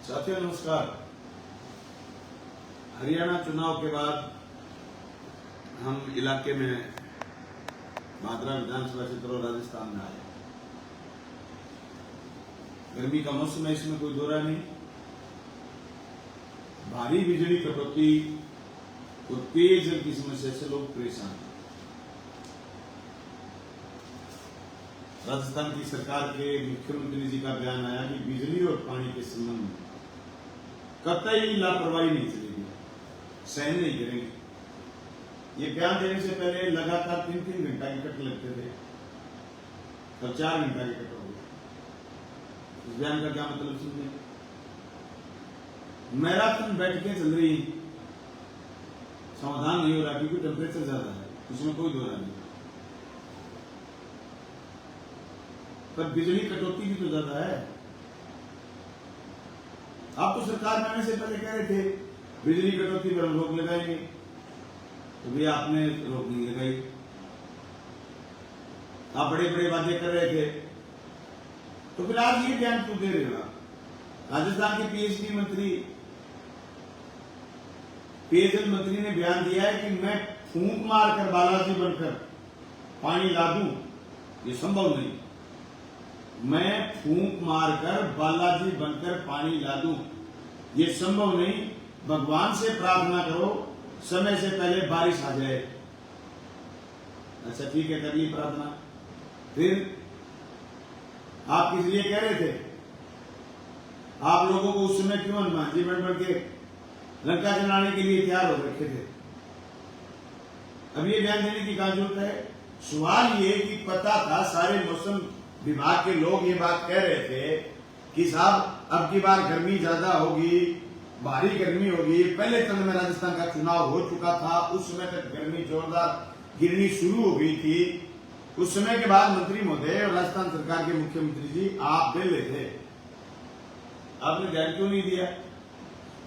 साथियों नमस्कार। हरियाणा चुनाव के बाद हम इलाके में भादरा विधानसभा क्षेत्र और राजस्थान में आए। गर्मी का मौसम है, इसमें कोई दोहरा नहीं। भारी बिजली कटौती और पेयजल की समस्या से लोग परेशान हैं। राजस्थान की सरकार के मुख्यमंत्री जी का बयान आया कि बिजली और पानी के संबंध में कतई लापरवाही नहीं चलेगी, सहन नहीं करेंगे। ये बयान देने से पहले लगातार 3-3 घंटा के कट लगते थे, अब 4 घंटा के कट हो गए। इस बयान का क्या मतलब समझे? मैराथन बैठकें चल रही, समाधान नहीं हो रहा क्योंकि टेम्परेचर ज्यादा है, उसमें कोई दोहरा नहीं। पर बिजली कटौती भी तो ज्यादा है। आप तो सरकार में आने से पहले कह रहे थे बिजली कटौती पर हम रोक लगाएंगे, तो भी आपने रोक नहीं लगाई। आप बड़े बड़े वादे कर रहे थे, तो फिर आज ये बयान क्यों दे रहे हो? राजस्थान के पीएचडी मंत्री, पेयजल मंत्री ने बयान दिया है कि मैं फूंक मारकर बालाजी बनकर पानी ला दूं, ये संभव नहीं। मैं फूंक मारकर बालाजी बनकर पानी ला दूं, ये संभव नहीं। भगवान से प्रार्थना करो समय से पहले बारिश आ जाए। अच्छा ठीक है, करिए प्रार्थना। फिर आप किस लिए कह रहे थे? आप लोगों को उस समय क्यों हनुमान जी बढ़ के लंका जलाने के लिए तैयार हो रखे थे? अब ये बयान देने की क्या जरूरत है? सवाल ये कि पता था, सारे मौसम विभाग के लोग ये बात कह रहे थे कि साहब अब की बार गर्मी ज्यादा होगी, भारी गर्मी होगी। पहले चरण में राजस्थान का चुनाव हो चुका था, उस समय तक गर्मी जोरदार गिरनी शुरू हो गई थी। उस समय के बाद मंत्री महोदय और राजस्थान सरकार के मुख्यमंत्री जी आप बेले थे, आपने ध्यान क्यों नहीं दिया?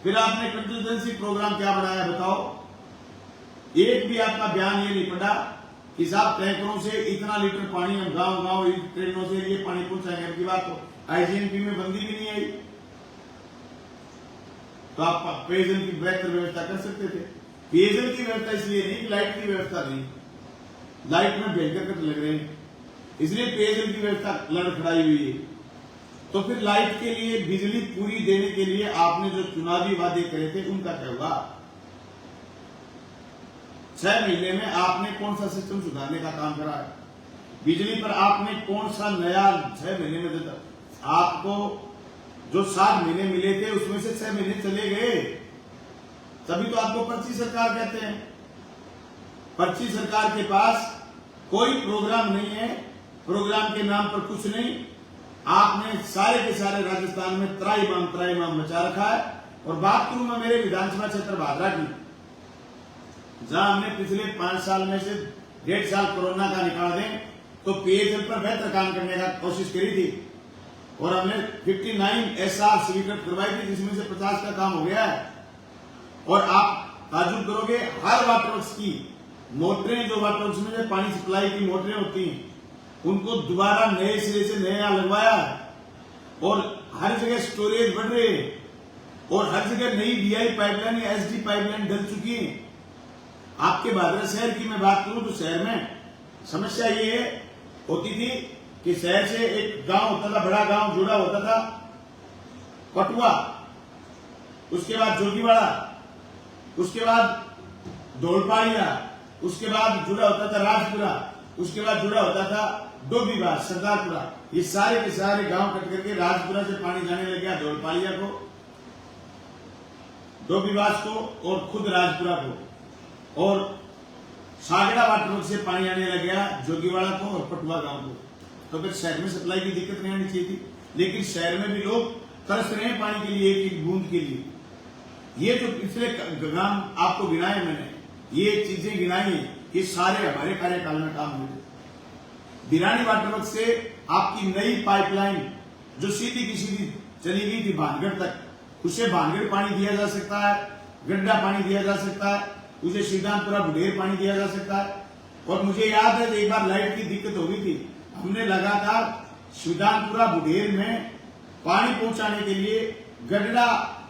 फिर आपने कंटिजेंसी प्रोग्राम क्या बनाया बताओ? एक भी आपका बयान ये नहीं पड़ा कि साहब टैंकरों से इतना लीटर पानी हम गांव गांव ट्रेनों से ये पानी पहुंचाएंगे। की बात तो आईजीएनपी में बंदी भी नहीं आई, तो आप पेयजल की बेहतर व्यवस्था कर सकते थे। पेयजल की व्यवस्था इसलिए नहीं, लाइट की व्यवस्था नहीं, लाइट में भयंकर कट लग रहे हैं, इसलिए पेयजल की व्यवस्था लड़खड़ाई हुई है। तो फिर लाइट के लिए, बिजली पूरी देने के लिए आपने जो चुनावी वादे करे थे उनका क्या हुआ? 6 महीने में आपने कौन सा सिस्टम सुधारने का काम करा है? बिजली पर आपने कौन सा नया 6 महीने में देता? आपको जो 7 महीने मिले थे उसमें से 6 महीने चले गए, तभी तो आपको पर्ची सरकार कहते हैं। पर्ची सरकार के पास कोई प्रोग्राम नहीं है, प्रोग्राम के नाम पर कुछ नहीं। आपने सारे के सारे राजस्थान में त्राईमाम मचा रखा है। और बात करूं मैं मेरे विधानसभा क्षेत्र भादरा की, जहां हमने पिछले 5 साल में से 1.5 साल कोरोना का निकाल दें तो पेयजल पर बेहतर काम करने का कोशिश करी थी, और हमने 59 SR स्वीकृत करवाई थी, जिसमें से 50 का काम हो गया है। और आप ताजुब करोगे, हर वाटर वर्क्स की मोटरें, जो वाटर वर्क्स में पानी सप्लाई की मोटरें होती हैं, उनको दोबारा नए सिरे से नया लगवाया है। और हर जगह स्टोरेज बढ़ रही है, और हर जगह नई DI पाइपलाइन या SD पाइपलाइन डल चुकी है। आपके भादरा शहर की मैं बात करूं तो शहर में समस्या ये होती थी कि शहर से एक गांव होता था, बड़ा गांव जुड़ा होता था पटुआ, उसके बाद जोगीवाड़ा, उसके बाद धोलपाड़िया, उसके बाद जुड़ा होता था राजपुरा, उसके बाद जुड़ा होता था डोबीबाज, सरदारपुरा। ये सारे के सारे गांव कट करके राजपुरा से पानी जाने लग गया धोलपाड़िया को, डोबीबाज को और खुद राजपुरा को, और सागड़ा वाटर वर्क से पानी आने लग गया जोगीवाड़ा को और पटुआ गांव को। तो फिर शहर में सप्लाई की दिक्कत नहीं आनी चाहिए थी, लेकिन शहर में भी लोग तरस रहे हैं पानी के लिए, एक बूंद के लिए। ये जो पिछले ग्राम आपको गिनाए मैंने, ये चीजें गिनाई, ये सारे हमारे कार्यकाल में काम हुए। बिरानी वाटर वर्क से आपकी नई पाइपलाइन जो सीधी की सीधी चली गई थी भानगढ़ तक, उससे भानगढ़ पानी दिया जा सकता है, गड्ढा पानी दिया जा सकता है, उसे सीधांतपुरा बुढ़ेर पानी दिया जा सकता है। और मुझे याद है एक बार लाइट की दिक्कत हो गई थी, हमने लगातार सीधांतपुरा बुढ़ेर में पानी पहुंचाने के लिए गडड़ा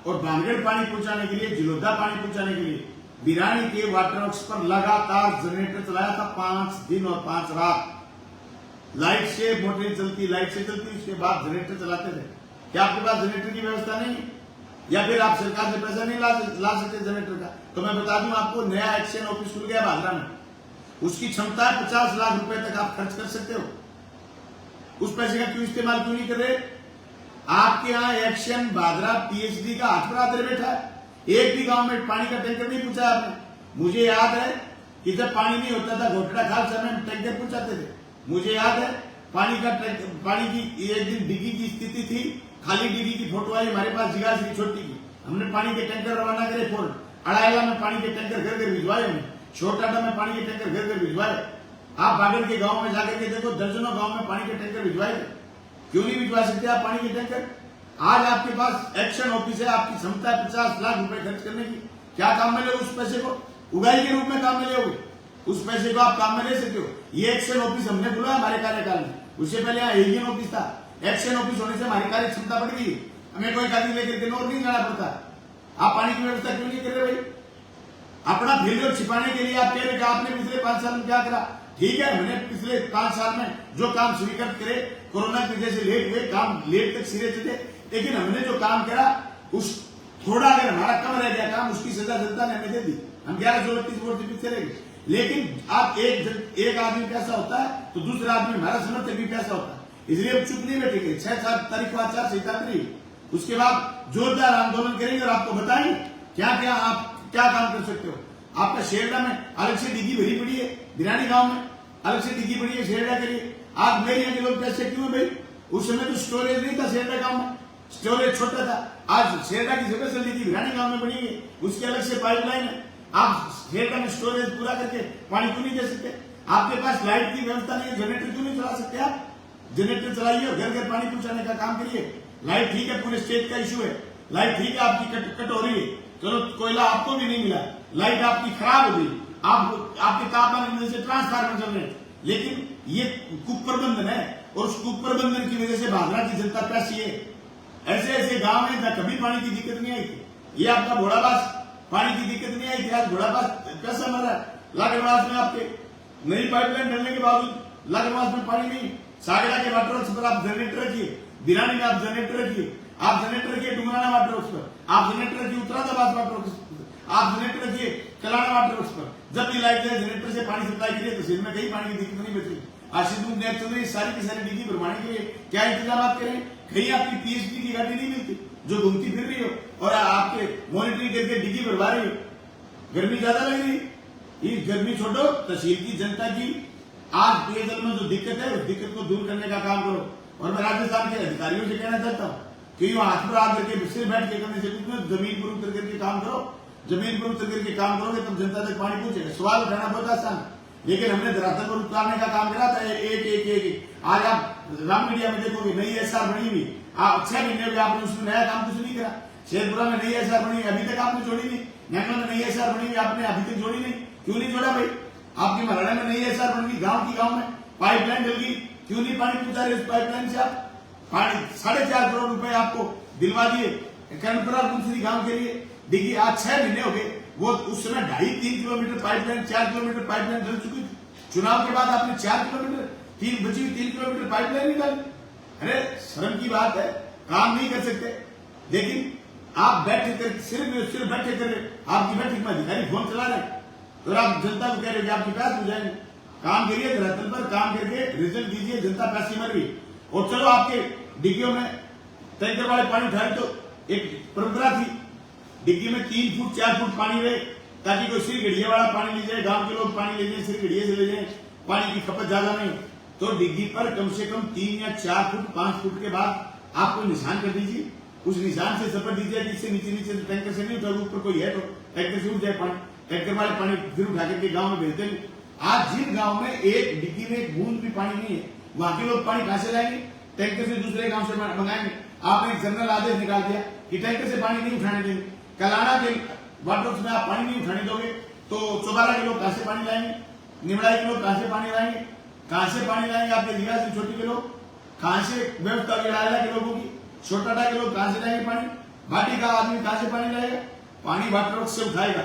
और भानगढ़ पानी पहुंचाने के लिए, जिलोदा पानी पहुंचाने के लिए बिरानी के वाटर वर्क्स पर लगातार जनरेटर चलाया था 5 दिन और 5 रात। लाइट से मोटरें चलती, लाइट से चलती, उसके बाद जनरेटर चलाते थे। क्या आपके पास जनरेटर की व्यवस्था नहीं, या फिर आप सरकार से पैसा नहीं ला सकते जनरेटर का? तो मैं बता दूं आपको, नया एक्शन ऑफिस खुल गया भादरा में, उसकी क्षमता है 50 लाख रुपए तक आप खर्च कर सकते हो। उस पैसे का क्यों इस्तेमाल क्यों नहीं कर रहे? आपके यहाँ एक्शन भादरा पीएचडी का हाथ पर आकर बैठा है, एक भी गांव में पानी का टैंकर नहीं पूछा आपने। मुझे याद है कि जब पानी नहीं होता था घोटड़ा खालसा में टैंकर पूछाते थे। मुझे याद है पानी की एक दिन डिग्गी की स्थिति थी, खाली डिग्गी की फोटो आई हमारे पास जिगास की छोटी की, हमने पानी के टैंकर रवाना करे। अड़ायला में पानी के टैंकर घर घर भिजवाए, हमने छोटाटा में पानी के टैंकर घर घर भिजवाए। आप बागड़ के गांव में जाकर के देखो, दर्जनों गांव में पानी के टैंकर भिजवाए। क्यों नहीं भिजवा सकते आप पानी के टैंकर? आज आपके पास एक्शन ऑफिस है, आपकी क्षमता है 50 लाख रुपए खर्च करने की। क्या काम में ले उस पैसे को? उगाई के रूप में काम में ले, उस पैसे को आप काम में ले सकते हो। ये एक्शन ऑफिस हमने खुला हमारे कार्यकाल में, उससे पहले यहाँ एजीएन ऑफिस था। एक्शन ऑफिस होने से हमारी कार्य क्षमता बढ़ गई, हमें कोई गाड़ी लेकर के और नहीं जाना पड़ता। आप पानी की व्यवस्था क्यों नहीं कर रहे भाई? अपना फेलियर छिपाने के लिए आप कह रहे कि आपने पिछले 5 साल में क्या करा। ठीक है, हमने पिछले 5 साल में जो काम स्वीकृत करे, कोरोना की वजह से लेट हुए काम, लेट तक सिरे थे, लेकिन हमने जो काम करा उस थोड़ा अगर हमारा कम रह गया काम, उसकी सजा जनता ने हमें दे दी। हम 1132 वोट से पीछे रह गए। लेकिन आप एक आदमी पैसा होता है तो दूसरा आदमी हमारा समर्थक भी पैसा होता है, इसलिए हम चुप नहीं बैठेंगे। 6 तारीख को आचार संहिता करिए, उसके बाद जोरदार आंदोलन करेंगे और आपको बताएंगे क्या क्या आप क्या काम कर सकते हो। आपका शेरडा में अलग से डिग्गी भरी पड़ी है, बिरानी गांव में अलग से डिग्गी पड़ी है शेरडा के लिए। आज मेरे यहाँ के लोग पैसे क्यों है भाई? उस समय तो स्टोरेज नहीं था शेरडा गांव में, स्टोरेज छोटा था। आज शेरडा की जगह से डिग्गी बिरानी गांव में बनी है, उसकी अलग से पाइपलाइन है। आप शेरडा में स्टोरेज पूरा करके पानी क्यों नहीं दे सकते? आपके पास लाइट की व्यवस्था नहीं है, जनरेटर क्यों नहीं चला सकते? आप जनरेटर चलाइए और घर घर पानी पहुंचाने का काम करिए। लाइट ठीक है, पूरे स्टेट का इशू है, लाइट ठीक है, आपकी कट हो रही है, चलो कोयला आपको भी नहीं मिला, लाइट आपकी खराब हो गई, आपके तापमान की वजह से ट्रांसफार्मर चल रहे हैं, लेकिन ये कुप्रबंधन है और उस कुप्रबंधन की वजह से भादरा की जनता प्यासी है। ऐसे ऐसे गांव हैं जहां कभी पानी की दिक्कत नहीं आई थी। ये आपका घोड़ाबास पानी की दिक्कत नहीं आई थी, आज घोड़ाबास पैसा मर रहा है। लागरवास में आपके नई पाइपलाइन डलने के बावजूद लागरवास में पानी नहीं। सागड़ा के वाटर वर्क्स पर आप जनरेटर रखिए, बिरानी में आप जनरेटर रखिए, आप जनरेटर रखिए डुमराना वाटर वर्क्स पर, आप जनरेटर रखिए उत्तरादाबाद वाटर वर्क्स पर, आप जनरेटर रखिए कलाना वाटर वर्क्स पर। जब भी लाइट जाए जनरेटर से पानी सप्लाई करिए तो सिर में कहीं पानी की दिक्कत नहीं बची। आज सिद्धू नेट चल रही सारी की सारी डिग्गी भरवाने के लिए क्या इंतजाम आप करें? कहीं आपकी पीएचडी की गाड़ी नहीं मिलती जो घूमती फिर रही हो और आपके मॉनिटरिंग करके डिग्गी भरवा रही हो। गर्मी ज्यादा लग रही, ये गर्मी छोड़ो, तहसील की जनता की आज पेयजल में जो दिक्कत है उस दिक्कत को दूर करने का काम करो। और मैं राजस्थान के अधिकारियों से कहना चाहता हूँ कि हाथ पर हाथ करके सिर बैठ के करने से कुछ नहीं, जमीन पर उतर करके काम करो। जमीन पर उतर करके काम करोगे तब जनता तक पानी पहुंचेगा। सवाल उठाना बहुत आसान है, लेकिन हमने धरातल पर उतारने का काम करा था एक। आज आप राम मीडिया में देखोगे नई एसआर बनी हुई, आप 6 महीने में आपने उसमें नया काम कुछ नहीं करा। शेरपुरा में नई एसआर बनी अभी तक आपने जोड़ी नहीं, नैनवा में नई एसआर बनी हुई आपने अभी तक जोड़ी नहीं। क्यों नहीं जोड़ा भाई? आपकी मराड़ा में नई एसआर बन गई, गांव की गांव में पाइपलाइन डल गई, क्यों नहीं पानी पहुंचा रहे उस पाइपलाइन से? आप पानी 4.5 करोड़ रुपए आपको दिलवा दिए कर्णपुरा कुंसरी गांव के लिए डिग्गी। आज 6 महीने हो गए, वो उस समय 2.5-3 किलोमीटर पाइपलाइन, 4 किलोमीटर पाइपलाइन डल चुकी थी। चुनाव के बाद आपने 4 किलोमीटर 3 किलोमीटर पाइपलाइन निकाली। अरे शर्म की बात है, काम नहीं कर सकते। लेकिन आप बैठे कर सिर्फ बैठे कर आपकी बैठक में अधिकारी फोन चला रहे और आप जनता को कह रहे हो कि आपकी प्यास हो जाएंगे। काम करिए, धरातल पर काम करके रिजल्ट दीजिए, जनता प्यासी मर गई। और चलो आपके डिग्गियों में टैंकर वाले पानी उठाए तो एक परंपरा थी, डिग्गी में 3 फुट 4 फुट पानी रहे ताकि कोई सिर गढ़िया वाला पानी ले जाए, गांव के लोग पानी ले जाए, सिर गढ़िया से ले जाए, पानी की खपत ज्यादा नहीं। तो डिग्गी पर कम से कम 3 या 4 फुट 5 फुट के बाद आपको निशान कर दीजिए, उस निशान से सपट दीजिए कि इससे नीचे टैंकर से नहीं उठा, ऊपर कोई है तो टैंकर से उठ जाए पानी, टैंकर वाले पानी फिर उठा करके गाँव में भेज देंगे। आज जिन गाँव में एक डिग्गी में एक बूंद भी पानी नहीं है, वहां के लोग पानी कहां से लाएंगे? टैंकर से दूसरे गांव से मंगाएंगे। आपने एक जनरल आदेश निकाल दिया कि टैंकर से पानी नहीं उठाने देंगे। कलाना के वाटर वर्क्स में आप पानी नहीं उठाने दोगे तो चौबारा के लोग कहां से पानी लाएंगे? निमड़ाई के लोग कहां से पानी लाएंगे? कहां से पानी लाएंगे? आपके जिला से छोटी के लोग कहां से व्यवस्था के लोगों की, छोटाटा के लोग कहां से लाएंगे पानी? बाटी का आदमी कहां से पानी लाएगा? पानी वाटर वर्क से उठाएगा।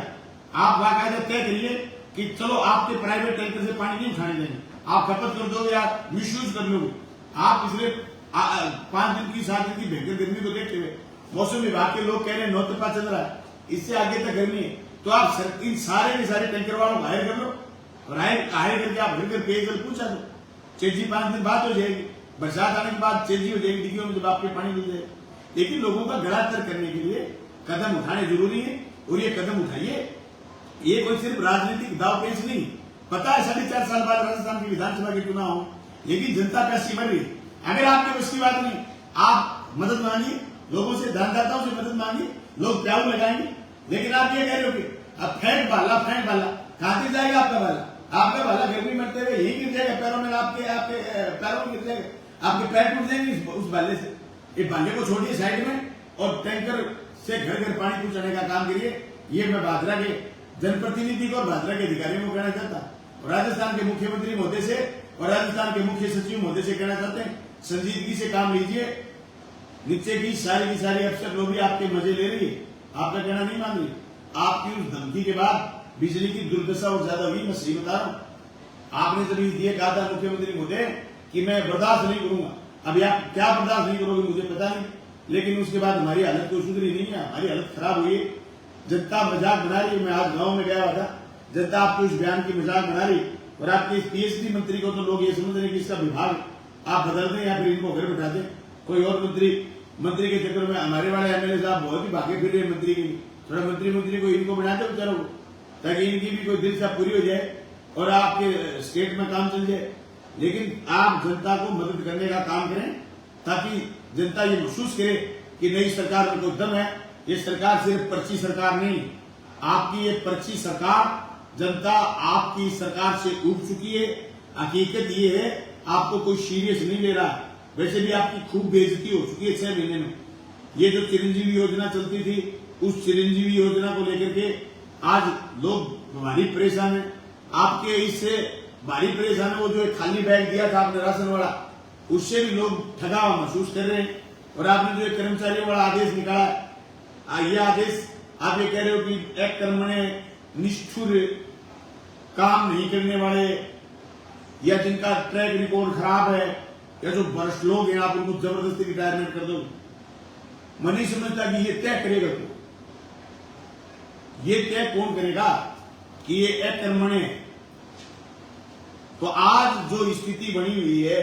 आप बाकायदा तय करिए कि चलो आपके प्राइवेट टैंकर से पानी नहीं उठाने देंगे, आप खपत कर दोगे या मिसयूज कर लोगे। आप पिछले 5 दिन की 7 दिन की भयंकर गर्मी को देखते हुए मौसम विभाग के लोग कह रहे हैं 9 तपा चल रहा है, इससे आगे तक गर्मी है, तो आप इन सारे के सारे टैंकर वालों को हायर कर लो और हायर करके आप घर घर पेयजल पूछा दो। चेजी 5 दिन बाद हो जाएगी, बरसात आने के बाद चेजी हो जाएगी डिग्गियों में, जब आपके पानी मिल जाएगा। लेकिन लोगों का गला तर करने के लिए कदम उठाने जरूरी है और ये कदम उठाइए। ये कोई सिर्फ राजनीतिक दाव पेच नहीं, पता है 4.5 साल बाद राजस्थान की विधानसभा के चुनाव हो, लेकिन जनता प्यासी मर रही है। अगर आपके बस की बात नहीं, आप मदद मांगिए लोगों से, दानदाताओं से मदद मांगिए, लोग प्याऊ लगाएंगे। लेकिन आप ये कह रहे हो कि अब फेंक बाला कहां से जाएगा आपका बाला? आपका बाला गर्मी मरते हुए यही गिर जाएगा पैरों में, आपके पैरों में गिर जाएगा, आपके पैर टूट जाएंगे उस बाले से। ये बाले को छोड़िए साइड में और टैंकर से घर घर पानी पहुंचाने का काम करिए। ये मैं भादरा के जनप्रतिनिधि को और भादरा के अधिकारियों को कहना चाहता हूं, राजस्थान के मुख्यमंत्री महोदय से और राजस्थान के मुख्य सचिव महोदय से कहना चाहते हैं, संजीदगी से काम लीजिए। नीचे की सारी अफसर लोग भी आपके मजे ले रही है, आपका कहना नहीं मान रही। आपकी उस धमकी के बाद बिजली की दुर्दशा और ज्यादा हुई, मैं सही बता रहा हूं। आपने जब ये कहा था मुख्यमंत्री महोदय कि मैं बर्दाश्त नहीं करूंगा, अभी आप क्या बर्दाश्त नहीं करोगे मुझे पता नहीं, लेकिन उसके बाद हमारी हालत कोई सुधरी नहीं है, हमारी हालत खराब हुई है। जनता मजाक बना रही है। मैं आज गांव में गया हुआ था, जनता आपके उस बयान की मजाक बना रही, और आपके पीएचडी मंत्री को तो लोग ये समझ रहे हैं कि इसका विभाग आप बदल दें या फिर इनको घर बैठा दें, कोई और मंत्री के चक्कर में। हमारे वाले एमएलए साहब बहुत ही भागे फिर रहे मंत्री के लिए, थोड़ा मंत्री को इनको बना दे बेचारों को, ताकि इनकी भी कोई दिल से पूरी हो जाए और आपके स्टेट में काम चल जाए। लेकिन आप जनता को मदद करने का काम करें ताकि जनता ये महसूस करे कि नई सरकार में कोई दम है। ये सरकार सिर्फ पर्ची सरकार नहीं, आपकी ये पर्ची सरकार, जनता आपकी सरकार से उब चुकी है। हकीकत ये है आपको कोई सीरियस नहीं ले रहा। वैसे भी आपकी खूब बेइज्जती हो चुकी है 6 महीने में। ये जो चिरंजीवी योजना चलती थी, उस चिरंजीवी योजना को लेकर के आज लोग भारी परेशान है। आपके इससे भारी परेशान है, वो जो एक खाली बैग दिया था आपने राशन वाला, उससे भी लोग ठगा हुआ महसूस कर रहे हैं। और आपने जो एक कर्मचारियों वाला आदेश निकाला है, ये आदेश आप ये कह रहे हो कि एक कर्मण्य निष्ठुर काम नहीं करने वाले या जिनका ट्रैक रिकॉर्ड खराब है या जो वरिष्ठ लोग हैं, आप उनको जबरदस्ती रिटायरमेंट कर दो। मैं नहीं समझता कि ये तय करेगा तो ये तय कौन करेगा कि ये एक कर्मण्य है। तो आज जो स्थिति बनी हुई है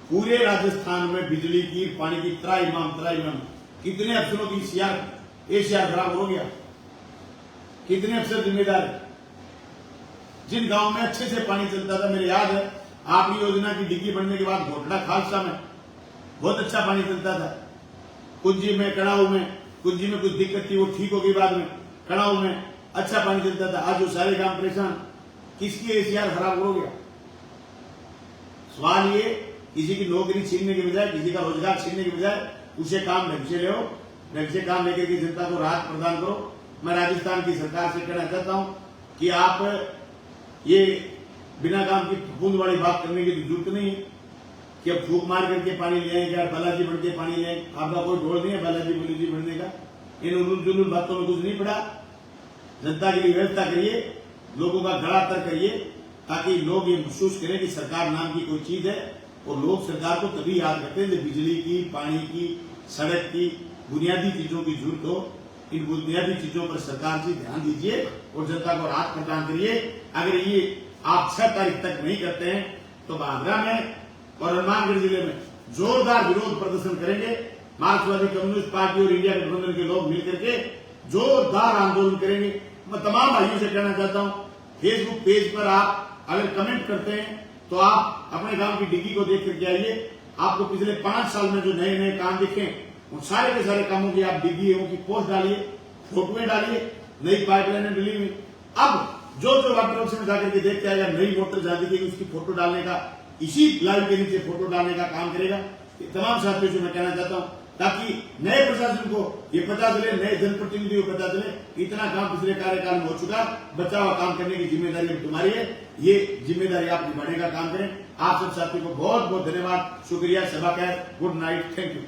पूरे राजस्थान में बिजली की, पानी की त्राईमाम कितने अफसरों की एशियार खराब हो गया, कितने अफसर जिम्मेदार है। जिन गांव में अच्छे से पानी चलता था, मेरे याद है आपकी योजना की डिग्गी बनने के बाद घोटड़ा खालसा में बहुत अच्छा पानी चलता था। कुंजी में, कड़ाऊ में, कुंजी में कुछ दिक्कत थी, वो ठीक हो गई बाद में, कड़ाऊ में अच्छा पानी चलता था। आज वो सारे गांव परेशान, किसकी एशियार खराब हो गया। सवाल ये, किसी की नौकरी छीनने के बजाय, किसी का रोजगार छीनने के बजाय उसे काम ढंग से ले, ढंग से काम लेकर के जनता को राहत प्रदान करो। मैं राजस्थान की सरकार से कहना चाहता हूं कि आप ये बिना काम की फूंद वाली बात करने की जरूरत नहीं है कि अब फूक मार करके पानी ले आएंगे या बालाजी बन के पानी ले आएंगे। आपका कोई ढोल नहीं है बालाजी बुलाजी बनने का। इन उलूल जुलूल बातों में कुछ नहीं पड़ा। जनता के लिए व्यवस्था करिए, लोगों का गला तर करिए, ताकि लोग ये महसूस करें कि सरकार नाम की कोई चीज है। और लोग सरकार को तभी याद करते हैं जब बिजली की, पानी की, सड़क की, बुनियादी चीजों की जरूरत हो। इन बुनियादी चीजों पर सरकार जी ध्यान दीजिए और जनता को राहत प्रदान करिए। अगर ये आप 6 तारीख तक नहीं करते हैं तो भादरा में और हनुमानगढ़ जिले में जोरदार विरोध प्रदर्शन करेंगे। मार्क्सवादी कम्युनिस्ट पार्टी और इंडिया गठबंधन के लोग मिलकर के जोरदार आंदोलन करेंगे। मैं तमाम भाइयों से कहना चाहता हूं, फेसबुक पेज पर आप अगर कमेंट करते हैं तो आप अपने गांव की डिग्गी को देख करके आइए। आपको पिछले 5 साल में जो नए नए काम दिखे उन सारे के सारे कामों की आप डिग्गी की पोस्ट डालिए, फोटोएं डालिए, नई पाइपलाइनें डली हुई। अब जो वाटर वर्क्स में जाकर के देख के आएगा नई मोटर जहां दिखेगी उसकी फोटो डालने का, इसी लाइव के नीचे फोटो डालने का काम करेगा। तमाम साथियों से मैं कहना चाहता हूं ताकि नए प्रशासन को ये पता चले, नए जनप्रतिनिधियों को पता चले इतना काम पिछले कार्यकाल में हो चुका, बचा हुआ काम करने की जिम्मेदारी तुम्हारी है। ये जिम्मेदारी आप निभाने का काम करें। आप सब साथियों को बहुत बहुत धन्यवाद, शुक्रिया, सभा का गुड नाइट, थैंक यू।